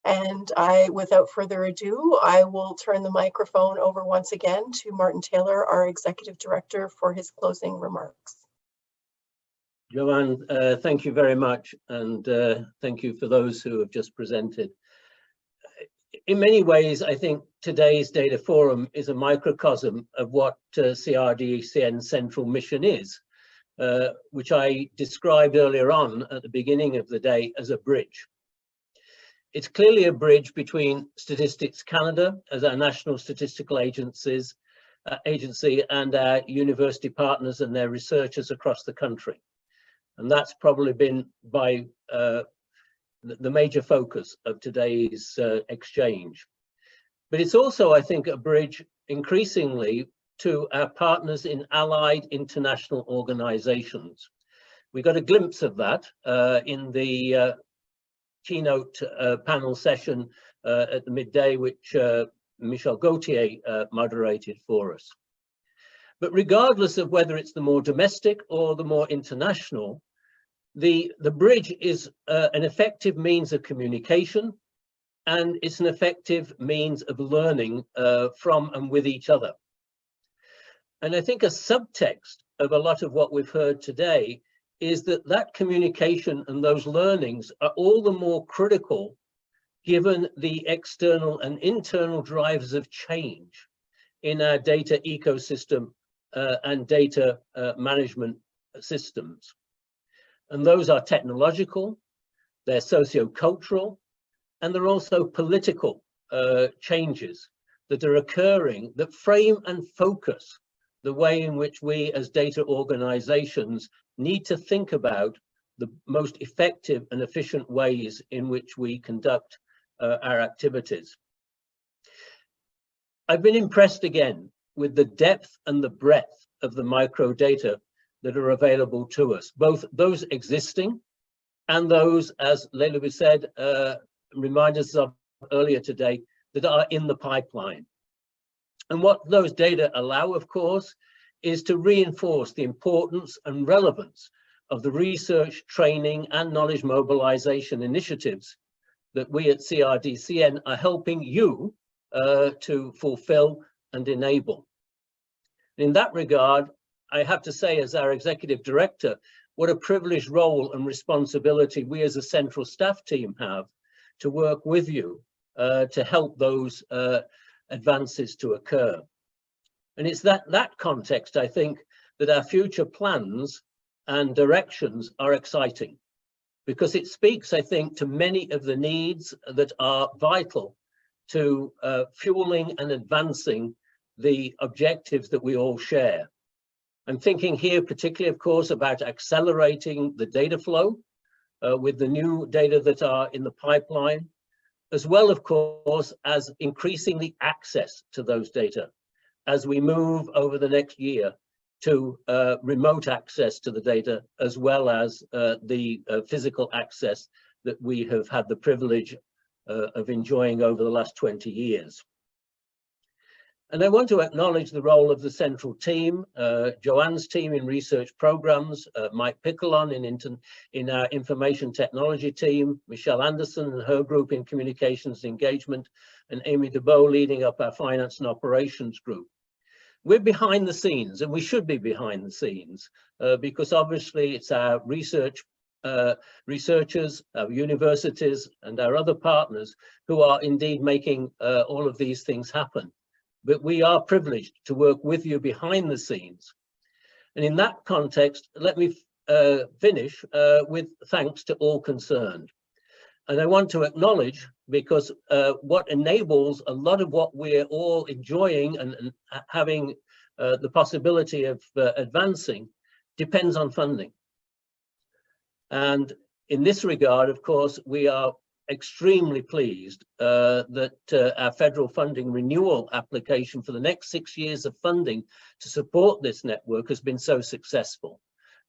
And without further ado, I will turn the microphone over once again to Martin Taylor, our Executive Director, for his closing remarks. Joanne, thank you very much, and thank you for those who have just presented. In many ways, I think today's data forum is a microcosm of what CRDCN's central mission is, which I described earlier on at the beginning of the day as a bridge. It's clearly a bridge between Statistics Canada as our national statistical agency and our university partners and their researchers across the country. And that's probably been by the major focus of today's exchange. But it's also, I think, a bridge increasingly to our partners in allied international organizations. We got a glimpse of that in the keynote panel session at the midday, which Michel Gauthier moderated for us. But regardless of whether it's the more domestic or the more international, the bridge is an effective means of communication, and it's an effective means of learning from and with each other. And I think a subtext of a lot of what we've heard today is that communication and those learnings are all the more critical given the external and internal drivers of change in our data ecosystem and data management systems. And those are technological, they're socio-cultural, and they're also political changes that are occurring that frame and focus the way in which we as data organizations need to think about the most effective and efficient ways in which we conduct our activities. I've been impressed again with the depth and the breadth of the micro data that are available to us, both those existing and those, as Leila said, reminded us of earlier today, that are in the pipeline. And what those data allow, of course, is to reinforce the importance and relevance of the research, training, and knowledge mobilization initiatives that we at CRDCN are helping you to fulfill and enable. In that regard, I have to say, as our Executive Director, what a privileged role and responsibility we as a central staff team have to work with you to help those advances to occur. And it's that context, I think, that our future plans and directions are exciting, because it speaks, I think, to many of the needs that are vital to fueling and advancing the objectives that we all share. I'm thinking here particularly, of course, about accelerating the data flow with the new data that are in the pipeline, as well, of course, as increasing the access to those data as we move over the next year to remote access to the data, as well as the physical access that we have had the privilege of enjoying over the last 20 years. And I want to acknowledge the role of the central team, Joanne's team in research programs, Mike Piccolon in our information technology team, Michelle Anderson and her group in communications engagement, and Amy DeBow leading up our finance and operations group. We're behind the scenes, and we should be behind the scenes, because obviously it's our researchers, our universities, and our other partners who are indeed making all of these things happen. But we are privileged to work with you behind the scenes. And in that context, let me finish with thanks to all concerned. And I want to acknowledge, because what enables a lot of what we're all enjoying and having the possibility of advancing depends on funding. And in this regard, of course, we are extremely pleased that our federal funding renewal application for the next 6 years of funding to support this network has been so successful.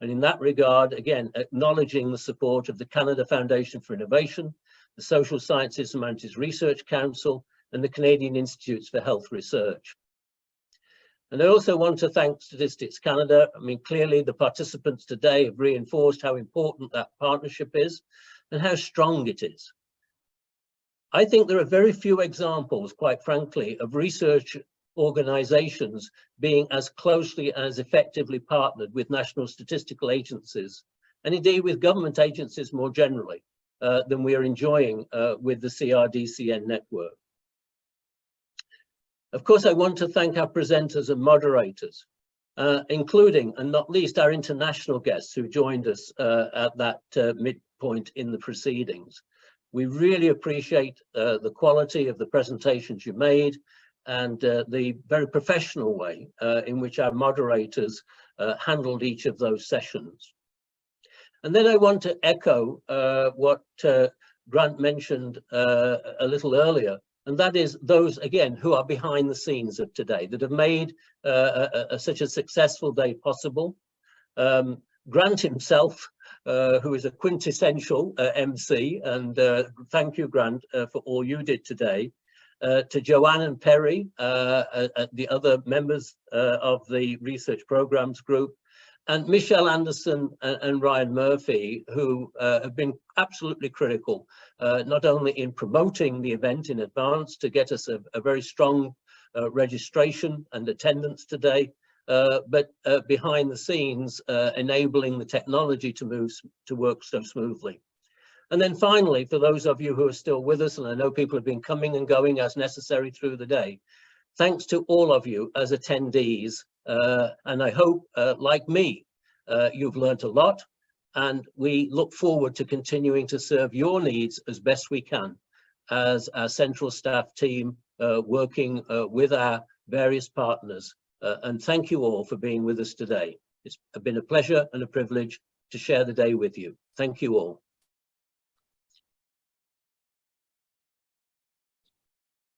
And in that regard, again, acknowledging the support of the Canada Foundation for Innovation, the Social Sciences and Humanities Research Council, and the Canadian Institutes for Health Research. And I also want to thank Statistics Canada. I mean, clearly the participants today have reinforced how important that partnership is and how strong it is. I think there are very few examples, quite frankly, of research organizations being as closely, as effectively partnered with national statistical agencies, and indeed with government agencies more generally, than we are enjoying with the CRDCN network. Of course, I want to thank our presenters and moderators, including and not least our international guests who joined us at that midpoint in the proceedings. We really appreciate the quality of the presentations you made and the very professional way in which our moderators handled each of those sessions. And then I want to echo what Grant mentioned a little earlier, and that is those, again, who are behind the scenes of today, that have made such a successful day possible. Grant himself, who is a quintessential MC, and thank you, Grant, for all you did today. To Joanne and Perry, the other members of the research programs group, and Michelle Anderson and Ryan Murphy, who have been absolutely critical, not only in promoting the event in advance to get us a very strong registration and attendance today, but behind the scenes, enabling the technology to work so smoothly. And then finally, for those of you who are still with us, and I know people have been coming and going as necessary through the day, thanks to all of you as attendees. And I hope, like me, you've learned a lot, and we look forward to continuing to serve your needs as best we can as our central staff team working with our various partners. And thank you all for being with us today. It's been a pleasure and a privilege to share the day with you. Thank you all.